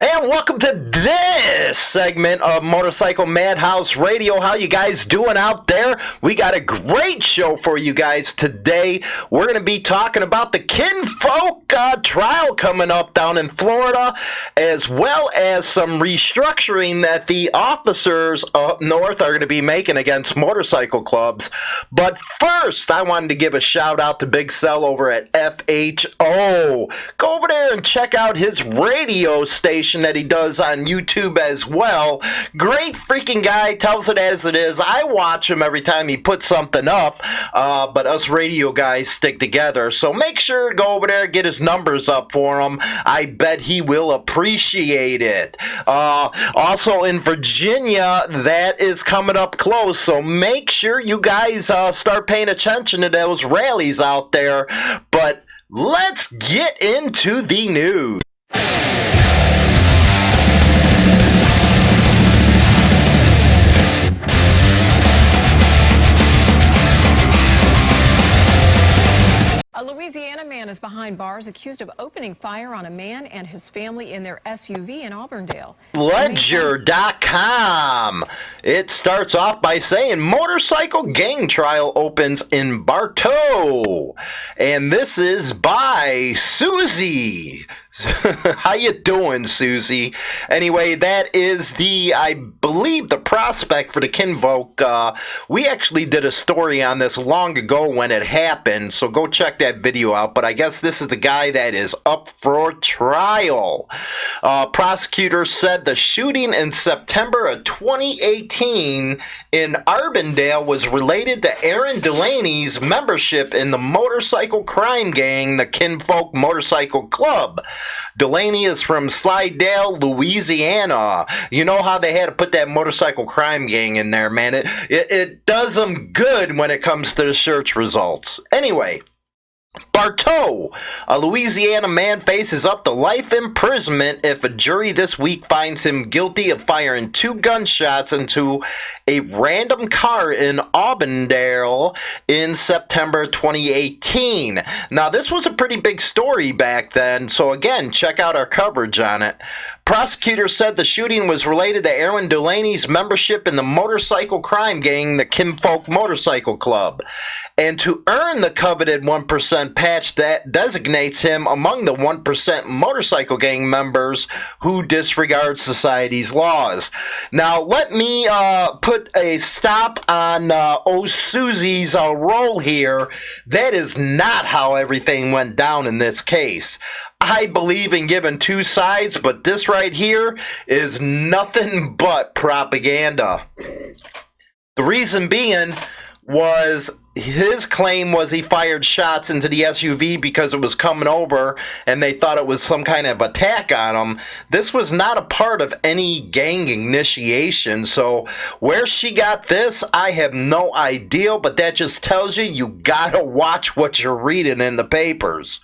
And welcome to this segment of Motorcycle Madhouse Radio. How you guys doing out there? We got a great show for you guys today. We're going to be talking about the Kinfolk trial coming up down in Florida, as well as some restructuring that the officers up north are going to be making against motorcycle clubs. But first, I wanted to give a shout out to Big Cell over at FHO. Go over there and check out his radio station that he does on YouTube as well. Great freaking guy, tells it as it is. I watch him every time he puts something up, but us radio guys stick together. So make sure to go over there and get his numbers up for him. I bet he will appreciate it. Also in Virginia, that is coming up close, so make sure you guys start paying attention to those rallies out there. But let's get into the news. A Louisiana man is behind bars accused of opening fire on a man and his family in their SUV in Auburndale. Ledger.com. It starts off by saying motorcycle gang trial opens in Bartow. And this is by Susie. How you doing, Susie? Anyway, that is I believe, the prospect for the Kinfolk. We actually did a story on this long ago when it happened, so go check that video out. But I guess this is the guy that is up for trial. Prosecutors said the shooting in September of 2018 in Auburndale was related to Aaron Delaney's membership in the motorcycle crime gang, the Kinfolk Motorcycle Club. Delaney is from Slidell, Louisiana. You know how they had to put that motorcycle crime gang in there, man. It does them good when it comes to the search results. Anyway, Bartow, a Louisiana man faces up to life imprisonment if a jury this week finds him guilty of firing 2 gunshots into a random car in Auburndale in September 2018. Now, this was a pretty big story back then, so again, check out our coverage on it. Prosecutors said the shooting was related to Aaron Delaney's membership in the motorcycle crime gang, the Kinfolk Motorcycle Club. And to earn the coveted 1% patch that designates him among the 1% motorcycle gang members who disregard society's laws. Now, let me put a stop on Susie's role here. That is not how everything went down in this case. I believe in giving 2 sides, but this right here is nothing but propaganda. The reason being was his claim was he fired shots into the SUV because it was coming over and they thought it was some kind of attack on him. This was not a part of any gang initiation, so where she got this, I have no idea, but that just tells you gotta watch what you're reading in the papers.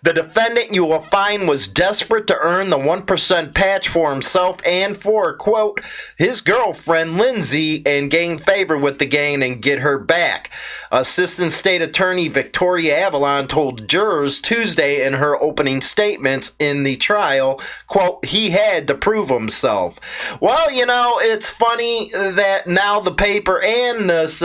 The defendant, you will find, was desperate to earn the 1% patch for himself and for, quote, his girlfriend Lindsay, and gain favor with the gang and get her back. Assistant State Attorney Victoria Avalon told jurors Tuesday in her opening statements in the trial, quote, he had to prove himself. Well, you know, it's funny that now the paper and this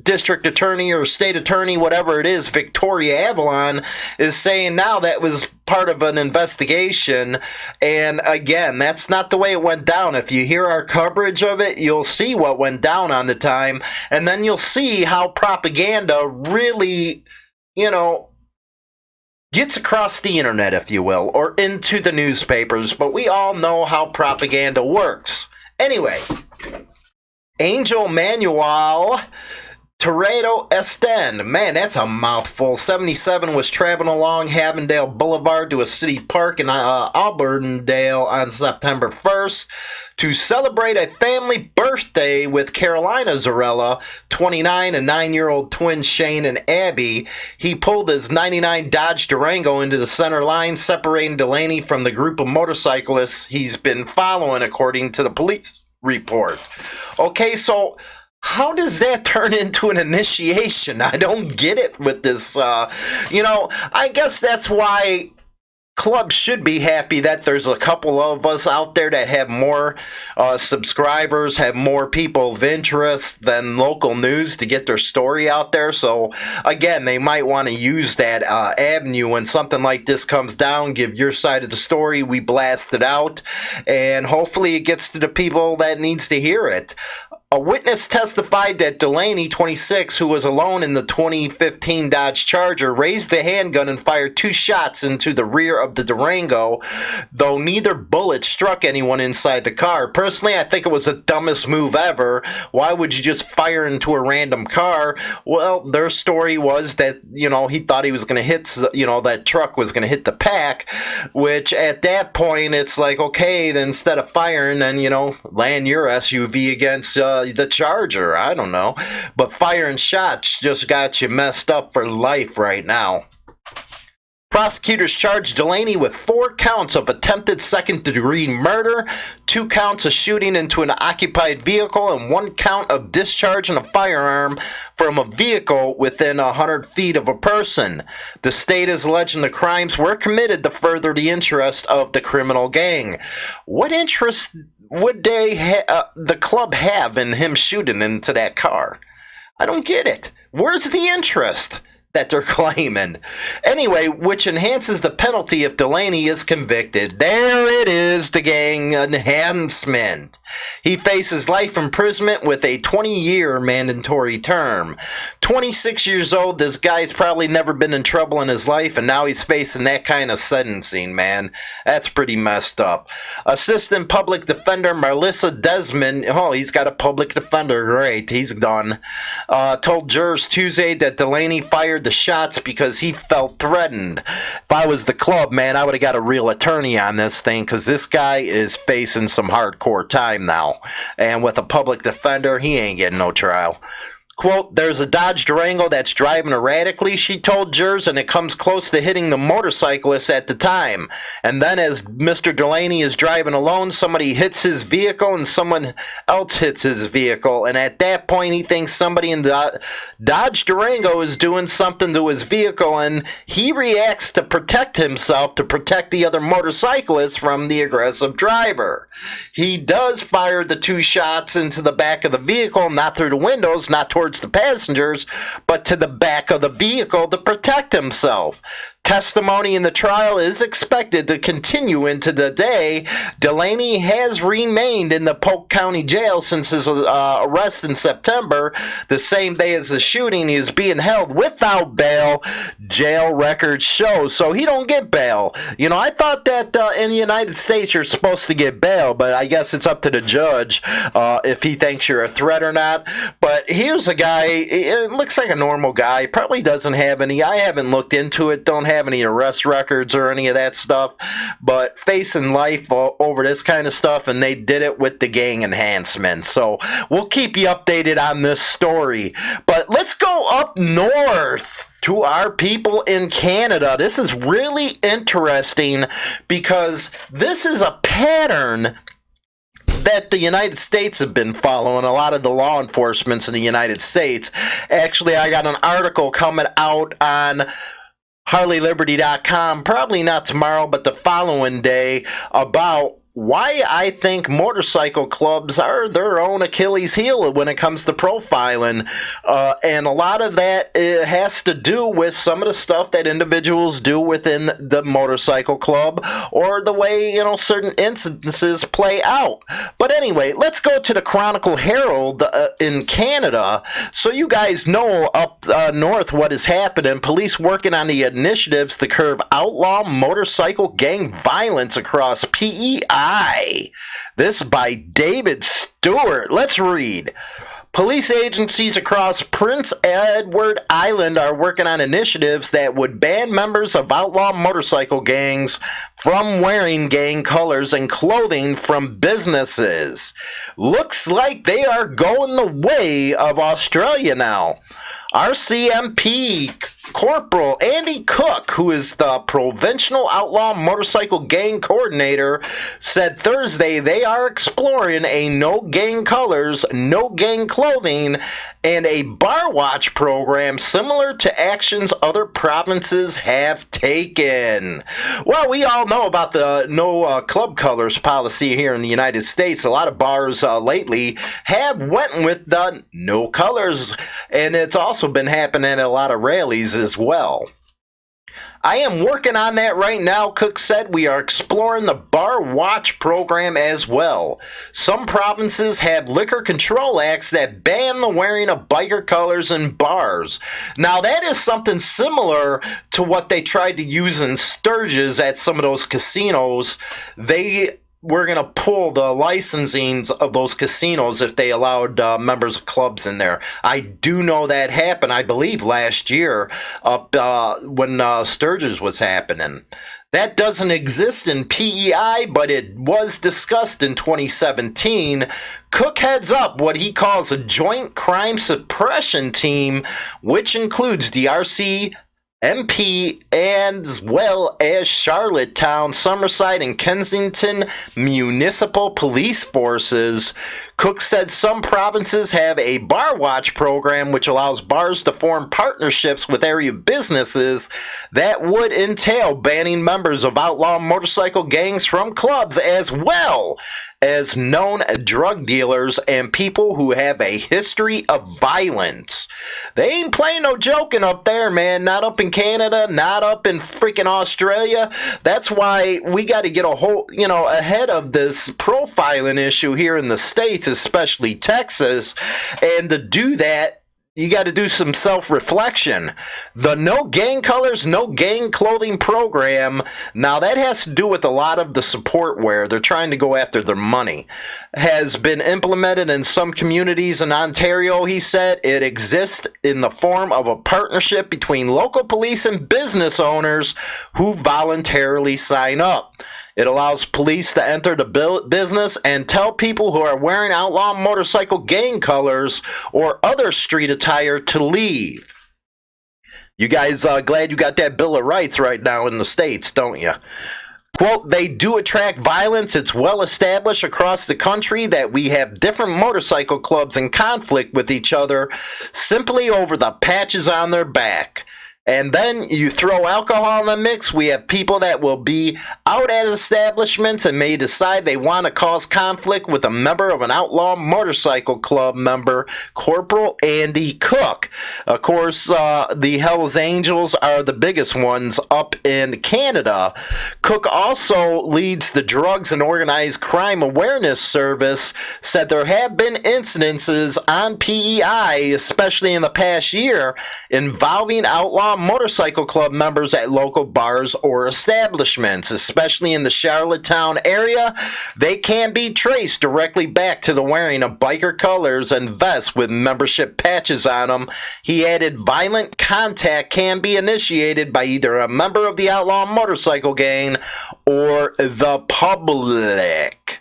district attorney or state attorney, whatever it is, Victoria Avalon, is saying now that was part of an investigation. And again, that's not the way it went down. If you hear our coverage of it, you'll see what went down on the time, and then you'll see how propaganda really, gets across the internet, if you will, or into the newspapers. But we all know how propaganda works. Anyway, Angel Manuel Toreto Esten, man, that's a mouthful. 77 was traveling along Havendale Boulevard to a city park in Auburndale on September 1st to celebrate a family birthday with Carolina Zarella, 29, and 9-year-old twins Shane and Abby. He pulled his 99 Dodge Durango into the center line, separating Delaney from the group of motorcyclists he's been following, according to the police report. Okay, so how does that turn into an initiation? I don't get it with this. I guess that's why club should be happy that there's a couple of us out there that have more subscribers, have more people of interest than local news to get their story out there. So again, they might want to use that avenue when something like this comes down. Give your side of the story. We blast it out, and hopefully it gets to the people that needs to hear it. A witness testified that Delaney, 26, who was alone in the 2015 Dodge Charger, raised the handgun and fired 2 shots into the rear of the Durango, though neither bullet struck anyone inside the car. Personally, I think it was the dumbest move ever. Why would you just fire into a random car? Well, their story was that, he thought he was going to hit, that truck was going to hit the pack, which at that point, it's like, okay, then instead of firing, then, land your SUV against the Charger. I don't know. But firing shots just got you messed up for life right now. Prosecutors charged Delaney with 4 counts of attempted second-degree murder, 2 counts of shooting into an occupied vehicle, and 1 count of discharging a firearm from a vehicle within 100 feet of a person. The state is alleging the crimes were committed to further the interest of the criminal gang. What interest would the club have in him shooting into that car? I don't get it. Where's the interest that they're claiming? Anyway, which enhances the penalty if Delaney is convicted. There it is, the gang enhancement. He faces life imprisonment with a 20-year mandatory term. 26 years old, this guy's probably never been in trouble in his life, and now he's facing that kind of sentencing, man. That's pretty messed up. Assistant Public Defender Melissa Desmond, he's got a public defender, great, he's done, told jurors Tuesday that Delaney fired the shots because he felt threatened. If I was the club, man, I would have got a real attorney on this thing, because this guy is facing some hardcore time now. And with a public defender, he ain't getting no trial. Quote, there's a Dodge Durango that's driving erratically, she told jurors, and it comes close to hitting the motorcyclist at the time. And then as Mr. Delaney is driving alone, somebody hits his vehicle and someone else hits his vehicle. And at that point, he thinks somebody in the Dodge Durango is doing something to his vehicle, and he reacts to protect himself, to protect the other motorcyclist from the aggressive driver. He does fire the 2 shots into the back of the vehicle, not through the windows, not towards the passengers, but to the back of the vehicle to protect himself. Testimony in the trial is expected to continue into the day. Delaney has remained in the Polk County Jail since his arrest in September. The same day as the shooting, he is being held without bail, jail records show. So he don't get bail. I thought that in the United States you're supposed to get bail, but I guess it's up to the judge if he thinks you're a threat or not. But here's a guy, it looks like a normal guy, probably doesn't have any, I haven't looked into it, don't have any arrest records or any of that stuff, but facing life over this kind of stuff, and they did it with the gang enhancement. So we'll keep you updated on this story. But let's go up north to our people in Canada. This is really interesting because this is a pattern that the United States have been following, a lot of the law enforcements in the United States. Actually, I got an article coming out on HarleyLiberty.com, probably not tomorrow, but the following day, about why I think motorcycle clubs are their own Achilles heel when it comes to profiling. And a lot of that has to do with some of the stuff that individuals do within the motorcycle club, or the way, certain instances play out. But anyway, let's go to the Chronicle Herald in Canada, so you guys know up north what is happening. Police working on the initiatives to curb outlaw motorcycle gang violence across PEI. This by David Stewart. Let's read. Police agencies across Prince Edward Island are working on initiatives that would ban members of outlaw motorcycle gangs from wearing gang colors and clothing from businesses. Looks like they are going the way of Australia now. RCMP Corporal Andy Cook, who is the Provincial Outlaw Motorcycle Gang Coordinator, said Thursday they are exploring a no gang colors, no gang clothing, and a bar watch program similar to actions other provinces have taken. Well, we all know about the no club colors policy here in the United States. A lot of bars lately have went with the no colors, and it's also been happening at a lot of rallies as well. I am working on that right now, Cook said. We are exploring the bar watch program as well. Some provinces have liquor control acts that ban the wearing of biker colors in bars. Now, that is something similar to what they tried to use in Sturgis at some of those casinos. They were going to pull the licensings of those casinos if they allowed members of clubs in there. I do know that happened, I believe, last year up when Sturgis was happening. That doesn't exist in PEI, but it was discussed in 2017. Cook heads up what he calls a joint crime suppression team, which includes DRC, MP, as well as Charlottetown, Summerside, and Kensington municipal police forces. Cook said some provinces have a bar watch program which allows bars to form partnerships with area businesses that would entail banning members of outlaw motorcycle gangs from clubs, as well as known drug dealers and people who have a history of violence. They ain't playing no joking up there, man. Not up in Canada, not up in freaking Australia. That's why we got to get ahead of this profiling issue here in the States, especially Texas. And to do that, you got to do some self-reflection. The No Gang Colors, No Gang Clothing program, now that has to do with a lot of the support wear. They're trying to go after their money. Has been implemented in some communities in Ontario, he said. It exists in the form of a partnership between local police and business owners who voluntarily sign up. It allows police to enter the business and tell people who are wearing outlaw motorcycle gang colors or other street attire to leave. You guys glad you got that Bill of Rights right now in the States, don't you? Quote, they do attract violence. It's well established across the country that we have different motorcycle clubs in conflict with each other simply over the patches on their back. And then you throw alcohol in the mix. We have people that will be out at establishments and may decide they want to cause conflict with a member of an outlaw motorcycle club member, Corporal Andy Cook. Of course, the Hells Angels are the biggest ones up in Canada. Cook also leads the Drugs and Organized Crime Awareness Service, said there have been incidences on PEI, especially in the past year, involving outlaw motorcycle club members at local bars or establishments, especially in the Charlottetown area. They can be traced directly back to the wearing of biker colors and vests with membership patches on them. He added violent contact can be initiated by either a member of the outlaw motorcycle gang or the public.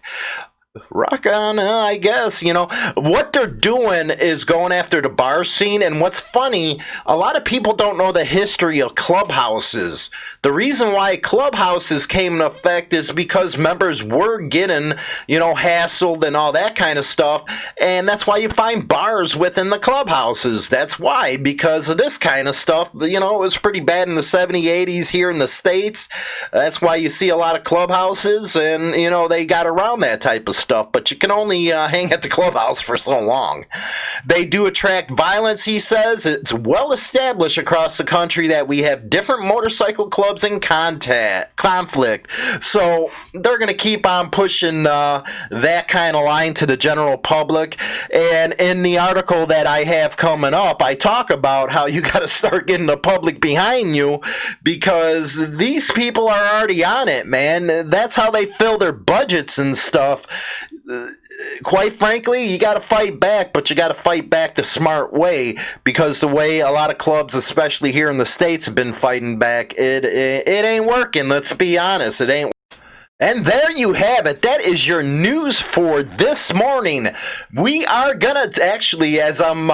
Rock on, I guess. What they're doing is going after the bar scene. And what's funny, a lot of people don't know the history of clubhouses. The reason why clubhouses came into effect is because members were getting, hassled and all that kind of stuff. And that's why you find bars within the clubhouses. That's why, because of this kind of stuff. It was pretty bad in the 70s, 80s here in the States. That's why you see a lot of clubhouses, and, they got around that type of stuff. But you can only hang at the clubhouse for so long. They do attract violence, he says. It's well established across the country that we have different motorcycle clubs in conflict. So they're going to keep on pushing that kind of line to the general public. And in the article that I have coming up, I talk about how you got to start getting the public behind you, because these people are already on it, man. That's how they fill their budgets and stuff. Quite frankly, you got to fight back, but you got to fight back the smart way, because the way a lot of clubs, especially here in the States, have been fighting back, it ain't working. Let's be honest, it ain't. And there you have it. That is your news for this morning. We are gonna actually, as I'm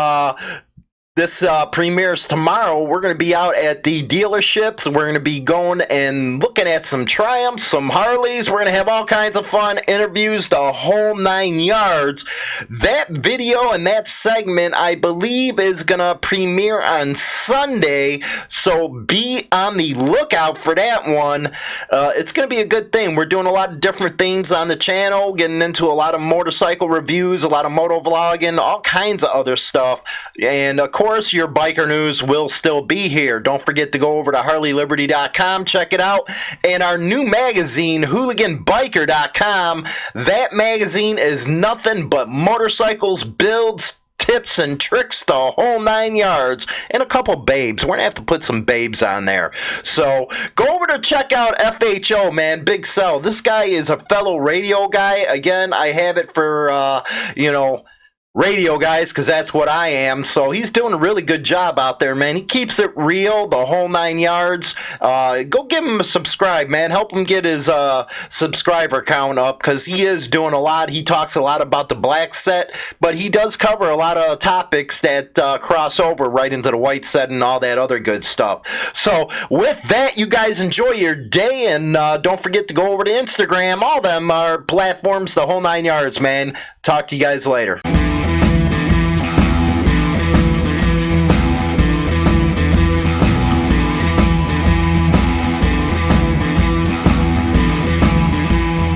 This premieres tomorrow. We're going to be out at the dealerships. We're going to be going and looking at some Triumphs, some Harleys. We're going to have all kinds of fun, interviews, the whole 9 yards. That video and that segment, I believe, is going to premiere on Sunday, so be on the lookout for that one. It's going to be a good thing. We're doing a lot of different things on the channel, getting into a lot of motorcycle reviews, a lot of moto vlogging, all kinds of other stuff. And of course, your biker news will still be here. Don't forget to go over to HarleyLiberty.com, check it out. And our new magazine, HooliganBiker.com. That magazine is nothing but motorcycles, builds, tips and tricks, the whole 9 yards, and a couple babes. We're going to have to put some babes on there. So go over to check out FHO, man, Big Cell. This guy is a fellow radio guy. Again, I have it for, radio guys, because that's what I am. So he's doing a really good job out there, man. He keeps it real, the whole 9 yards. Go give him a subscribe, man. Help him get his subscriber count up, because he is doing a lot. He talks a lot about the black set, but he does cover a lot of topics that cross over right into the white set and all that other good stuff. So with that, you guys enjoy your day, and don't forget to go over to Instagram. All them are platforms, the whole 9 yards, man. Talk to you guys later.